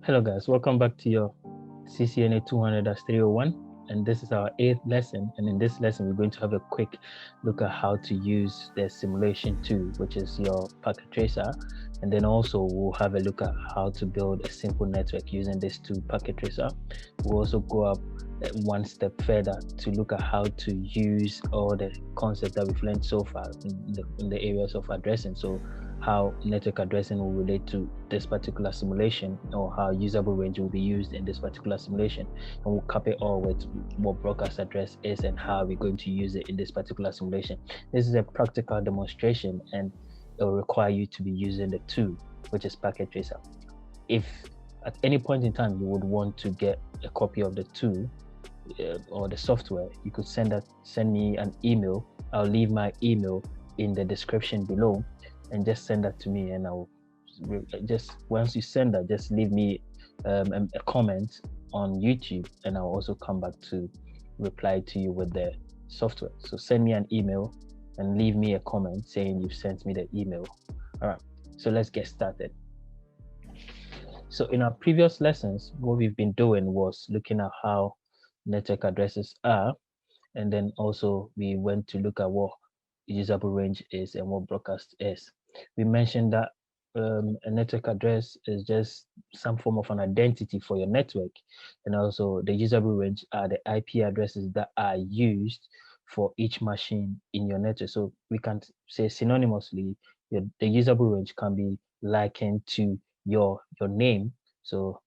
Hello guys, welcome back to your CCNA 200-301, and this is our 8th lesson. And in this lesson, we're going to have a quick look at how to use the simulation tool, which is your packet tracer. And then also we'll have a look at how to build a simple network using this tool, packet tracer. We'll also go up one step further to look at how to use all the concepts that we've learned so far in the areas of addressing. So how network addressing will relate to this particular simulation, or how usable range will be used in this particular simulation. And we'll cap it all with what broadcast address is and how we're going to use it in this particular simulation. This is a practical demonstration, and it will require you to be using the tool, which is packet tracer. If at any point in time you would want to get a copy of the tool or the software, you could send me an email. I'll leave my email in the description below, and just send that to me, and I'll just, once you send that, just leave me a comment on YouTube, and I'll also come back to reply to you with the software. So send me an email and leave me a comment saying you've sent me the email. All right, so let's get started. So in our previous lessons, what we've been doing was looking at how network addresses are, and then also we went to look at what usable range is and what broadcast is. We mentioned that a network address is just some form of an identity for your network, and also the usable range are the IP addresses that are used for each machine in your network. So we can say synonymously, the usable range can be likened to your name. So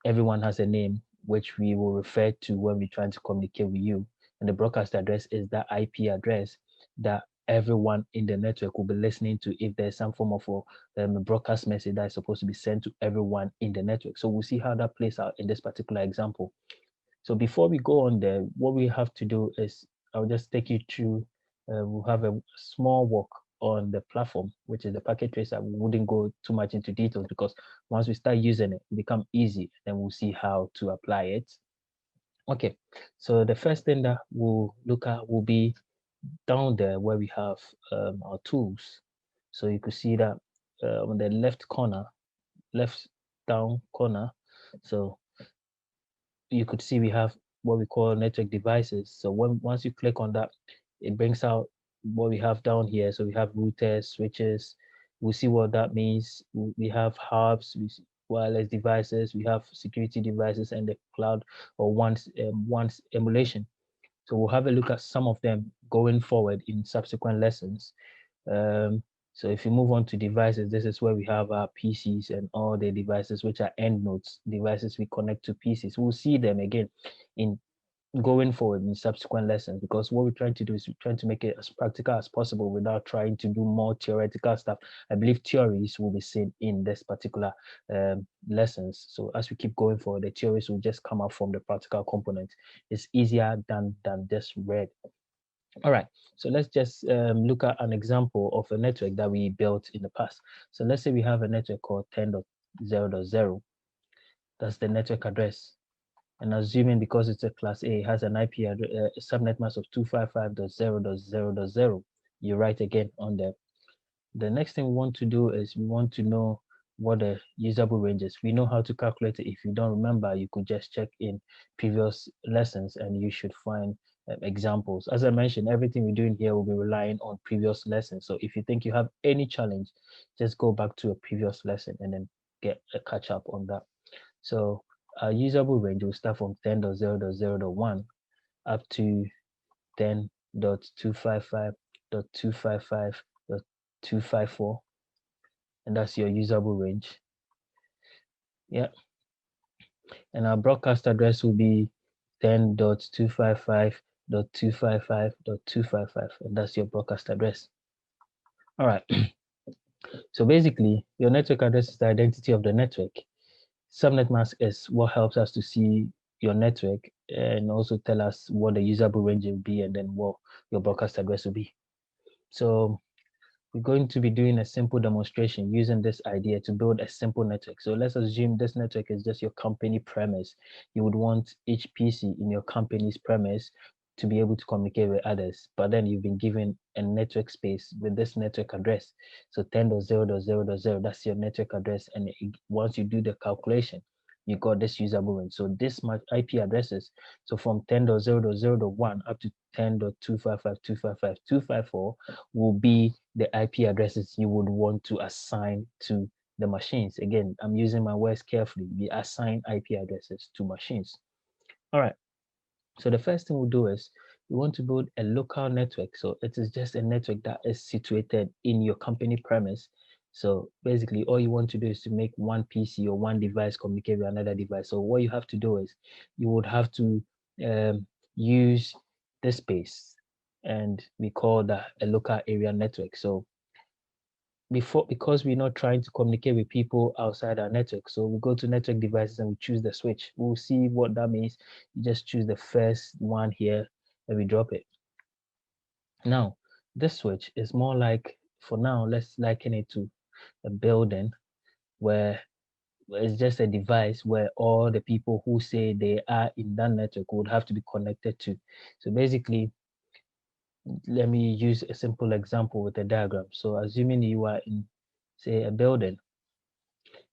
everyone has a name which we will refer to when we're trying to communicate with you, and the broadcast address is that IP address that everyone in the network will be listening to if there's some form of a broadcast message that is supposed to be sent to everyone in the network. So we'll see how that plays out in this particular example. So before we go on there, what we have to do is I'll just take you through, we'll have a small walk on the platform, which is the packet tracer. We wouldn't go too much into details because once we start using it, it becomes easy, and we'll see how to apply it. Okay, so the first thing that we'll look at will be down there where we have our tools. So you could see that on the left corner, left down corner, so you could see we have what we call network devices. So once you click on that, it brings out what we have down here. So we have routers, switches. We'll see what that means. We have hubs, wireless devices, we have security devices, and the cloud or once emulation. So we'll have a look at some of them going forward in subsequent lessons. Um, so if you move on to devices, this is where we have our PCs and all the devices which are end nodes, devices we connect to PCs. We'll see them again in going forward in subsequent lessons, because what we're trying to do is we're trying to make it as practical as possible without trying to do more theoretical stuff. I believe theories will be seen in this particular lessons. So as we keep going forward, the theories will just come out from the practical component. It's easier than just read. All right, so let's just look at an example of a network that we built in the past. So let's say we have a network called 10.0.0. That's the network address. And assuming because it's a class A, it has an IP address, a subnet mask of 255.0.0.0. You write again on there. The next thing we want to do is we want to know what the usable range is. We know how to calculate it. If you don't remember, you could just check in previous lessons and you should find examples. As I mentioned, everything we're doing here will be relying on previous lessons. So if you think you have any challenge, just go back to a previous lesson and then get a catch up on that. So our usable range will start from 10.0.0.1 up to 10.255.255.254, and that's your usable range. Yeah, and our broadcast address will be 10.255.255.255, and that's your broadcast address. All right. So basically, your network address is the identity of the network. Subnet mask is what helps us to see your network and also tell us what the usable range will be, and then what your broadcast address will be. So we're going to be doing a simple demonstration using this idea to build a simple network. So let's assume this network is just your company premise. You would want each PC in your company's premise to be able to communicate with others, but then you've been given a network space with this network address. So 10.0.0.0, that's your network address. And once you do the calculation, you got this usable range. So this much IP addresses, so from 10.0.0.1 up to 10.255.255.254 will be the IP addresses you would want to assign to the machines. Again, I'm using my words carefully. We assign IP addresses to machines. All right. So the first thing we'll do is we want to build a local network. So it is just a network that is situated in your company premise. So basically all you want to do is to make one PC or one device communicate with another device. So what you have to do is you would have to use this space, and we call that a local area network. So because we're not trying to communicate with people outside our network, so we go to network devices and we choose the switch. We'll see what that means. You just choose the first one here and we drop it. Now, this switch is more like, for now, let's liken it to a building where it's just a device where all the people who say they are in that network would have to be connected to. So basically, let me use a simple example with a diagram. So assuming you are in, say, a building,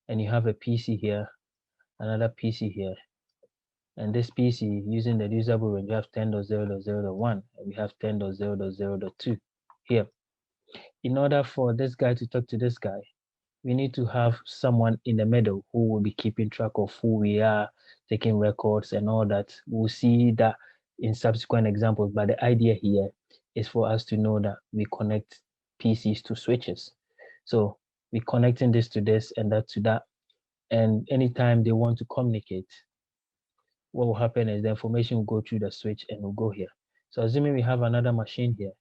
and you have a PC here, another PC here, and this PC using the usable range, you have 10.0.0.1, and we have 10.0.0.2 here. In order for this guy to talk to this guy, we need to have someone in the middle who will be keeping track of who we are, taking records and all that. We'll see that in subsequent examples, but the idea here is for us to know that we connect PCs to switches. So we're connecting this to this and that to that. And anytime they want to communicate, what will happen is the information will go through the switch and will go here. So assuming we have another machine here,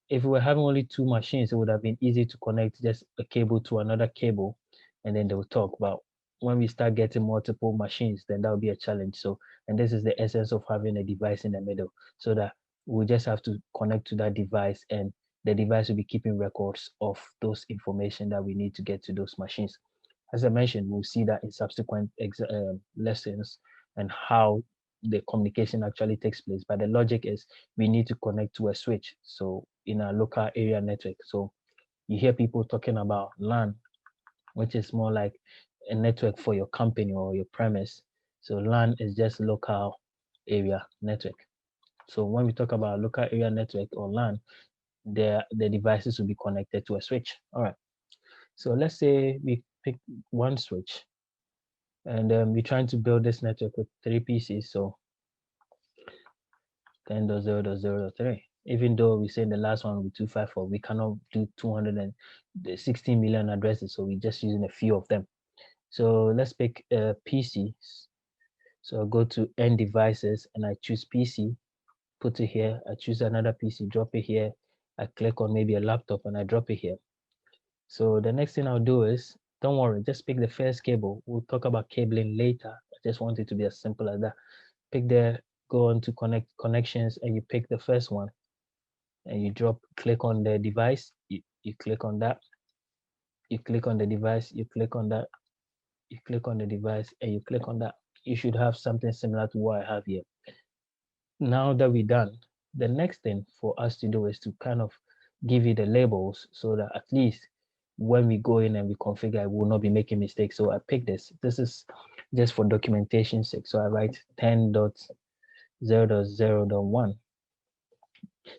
if we were having only two machines, it would have been easy to connect just a cable to another cable and then they will talk. But when we start getting multiple machines, then that will be a challenge. So, and this is the essence of having a device in the middle, so that we just have to connect to that device and the device will be keeping records of those information that we need to get to those machines. As I mentioned, we'll see that in subsequent lessons and how the communication actually takes place. But the logic is we need to connect to a switch. So in a local area network. So you hear people talking about LAN, which is more like a network for your company or your premise. So LAN is just local area network. So when we talk about local area network or LAN, the devices will be connected to a switch. All right. So let's say we pick one switch and we're trying to build this network with 3 PCs. So 10.0.0.3. Even though we say the last one will be 254, we cannot do 216 million addresses. So we're just using a few of them. So let's pick PCs. So I go to end devices and I choose PC, put it here. I choose another PC, drop it here. I click on maybe a laptop and I drop it here. So the next thing I'll do is, don't worry, just pick the first cable. We'll talk about cabling later. I just want it to be as simple as that. Go on to connections and you pick the first one and you click on the device, you click on that, you click on the device, you click on that, you click on the device and you click on that. You should have something similar to what I have here. Now that we're done, the next thing for us to do is to kind of give you the labels so that at least when we go in and we configure, we will not be making mistakes. So I pick this. This is just for documentation sake. So I write 10.0.0.1.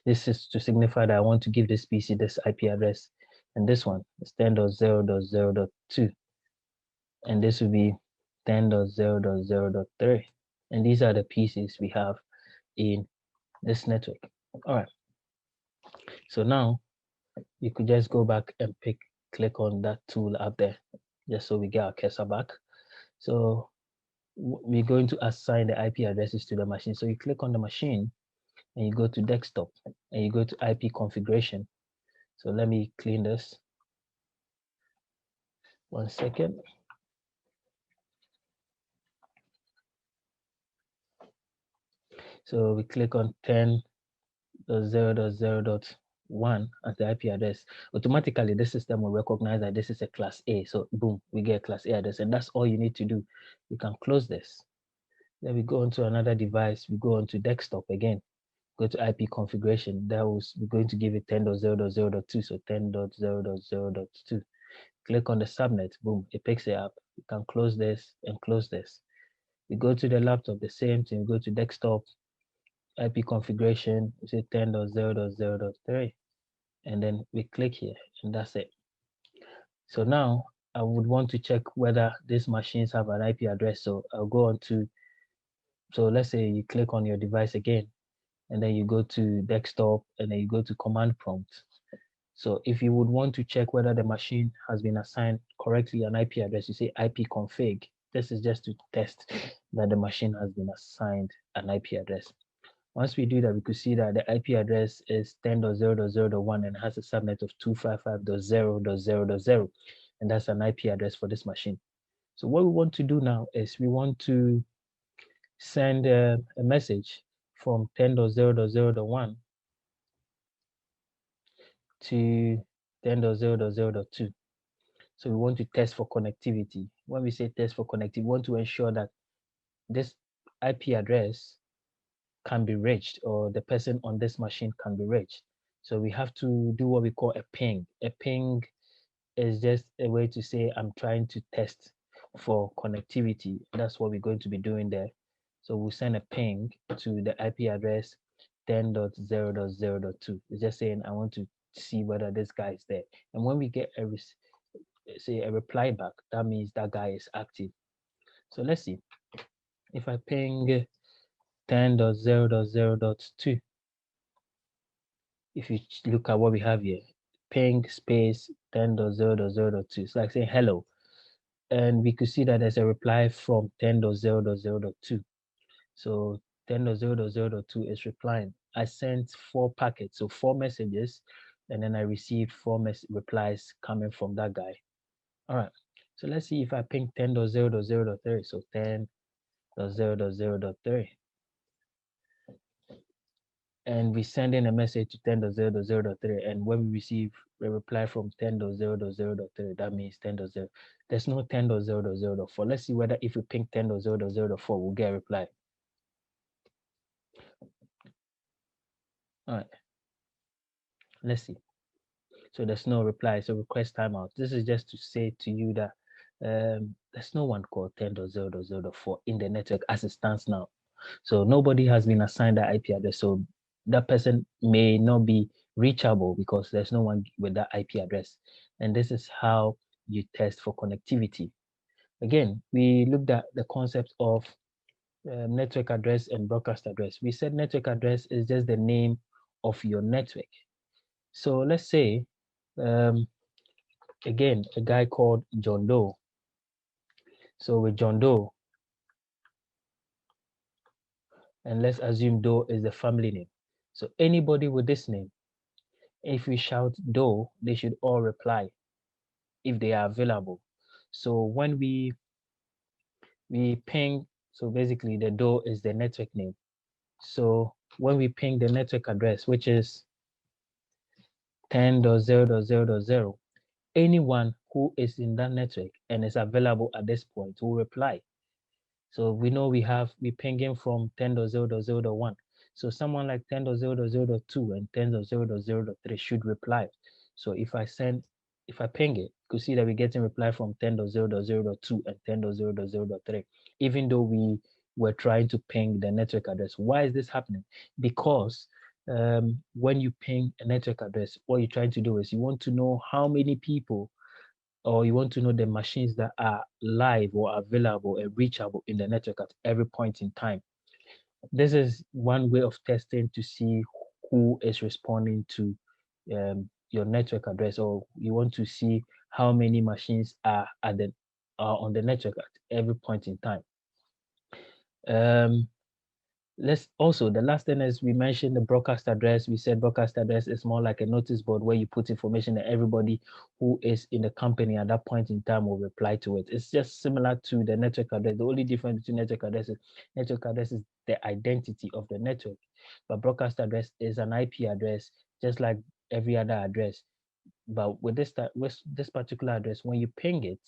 This is to signify that I want to give this PC this IP address. And this one is 10.0.0.2. And this will be 10.0.0.3. And these are the pieces we have in this network. All right. So now you could just go back and click on that tool up there, just so we get our cursor back. So we're going to assign the IP addresses to the machine. So you click on the machine and you go to desktop and you go to IP configuration. So let me clean this. 1 second. So we click on 10.0.0.1 as the IP address. Automatically, the system will recognize that this is a class A. So boom, we get a class A address, and that's all you need to do. You can close this. Then we go onto another device. We go onto desktop again. Go to IP configuration. We're going to give it 10.0.0.2. So 10.0.0.2. Click on the subnet. Boom, it picks it up. You can close this and close this. You go to the laptop, the same thing. You go to desktop, IP configuration, you say 10.0.0.3, and then we click here, and that's it. So now I would want to check whether these machines have an IP address. So I'll go on to, so let's say you click on your device again, and then you go to desktop, and then you go to command prompt. So if you would want to check whether the machine has been assigned correctly an IP address, you say ipconfig. This is just to test that the machine has been assigned an IP address. Once we do that, we could see that the IP address is 10.0.0.1 and has a subnet of 255.0.0.0, and that's an IP address for this machine. So what we want to do now is we want to send a message from 10.0.0.1 to 10.0.0.2. So we want to test for connectivity. When we say test for connectivity, we want to ensure that this IP address can be reached, or the person on this machine can be reached. So we have to do what we call a ping. A ping is just a way to say I'm trying to test for connectivity. That's what we're going to be doing there. So we'll send a ping to the IP address 10.0.0.2. It's just saying I want to see whether this guy is there. And when we get a reply back, that means that guy is active. So let's see. If I ping 10.0.0.2, if you look at what we have here, ping space 10.0.0.2, it's like saying hello. And we could see that there's a reply from 10.0.0.2. So 10.0.0.2 is replying. I sent 4 packets, so 4 messages, and then I received 4 replies coming from that guy. All right, so let's see if I ping 10.0.0.3. So 10.0.0.3. And we send in a message to 10.0.0.3, and when we receive a reply from 10.0.0.3, that means 10.0. There's no 10.0.0.4. Let's see whether if we ping 10.0.0.4, we'll get a reply. All right, let's see. So there's no reply. So request timeout. This is just to say to you that there's no one called 10.0.0.4 in the network as it stands now. So nobody has been assigned that IP address. So that person may not be reachable because there's no one with that IP address. And this is how you test for connectivity. Again, we looked at the concept of network address and broadcast address. We said network address is just the name of your network. So let's say, again, a guy called John Doe. So with John Doe, and let's assume Doe is the family name. So anybody with this name, if we shout Doe, they should all reply if they are available. So when we ping, so basically the Doe is the network name. So when we ping the network address, which is 10.0.0.0, anyone who is in that network and is available at this point will reply. So we know we pinging from 10.0.0.1. So someone like 10.0.0.2 and 10.0.0.3 should reply. So if I ping it, you could see that we're getting reply from 10.0.0.2 and 10.0.0.3, even though we were trying to ping the network address. Why is this happening? Because when you ping a network address, what you're trying to do is you want to know how many people, or you want to know the machines that are live or available and reachable in the network at every point in time. This is one way of testing to see who is responding to your network address, or you want to see how many machines are on the network at every point in time. Let's also, the last thing is we mentioned the broadcast address. We said broadcast address is more like a notice board where you put information that everybody who is in the company at that point in time will reply to it. It's just similar to the network address. The only difference between network address is the identity of the network, but broadcast address is an IP address just like every other address. But with this particular address, when you ping it,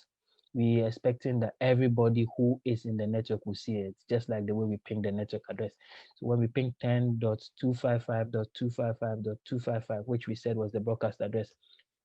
we are expecting that everybody who is in the network will see it, just like the way we ping the network address. So when we ping 10.255.255.255, which we said was the broadcast address,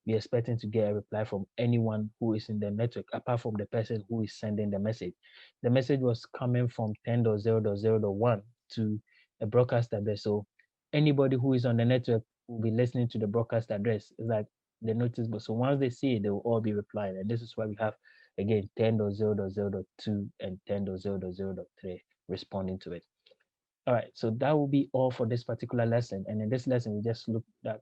be expecting to get a reply from anyone who is in the network apart from the person who is sending the message. The message was coming from 10.0.0.1 to a broadcast address. So anybody who is on the network will be listening to the broadcast address. It's like the notice board. So once they see it, they will all be replying. And this is why we have again 10.0.0.2 and 10.0.0.3 responding to it. All right, so that will be all for this particular lesson. And in this lesson, we just looked at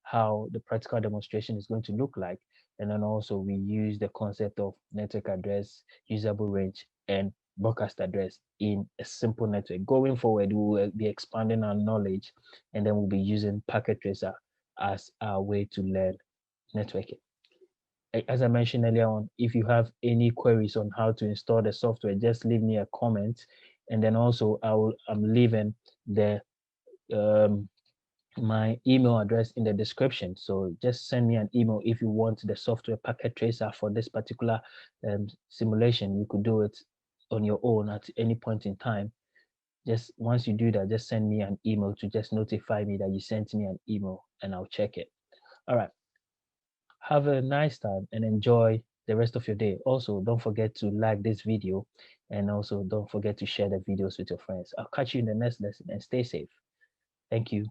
how the practical demonstration is going to look like. And then also we use the concept of network address, usable range, and broadcast address in a simple network. Going forward, we will be expanding our knowledge, and then we'll be using packet tracer as our way to learn networking. As I mentioned earlier on, if you have any queries on how to install the software, just leave me a comment. And then also I'm leaving the my email address in the description. So just send me an email if you want the software packet tracer for this particular simulation. You could do it on your own at any point in time. Just once you do that, just send me an email to just notify me that you sent me an email, and I'll check it. All right. Have a nice time and enjoy the rest of your day. Also, don't forget to like this video, and also don't forget to share the videos with your friends. I'll catch you in the next lesson, and stay safe. Thank you.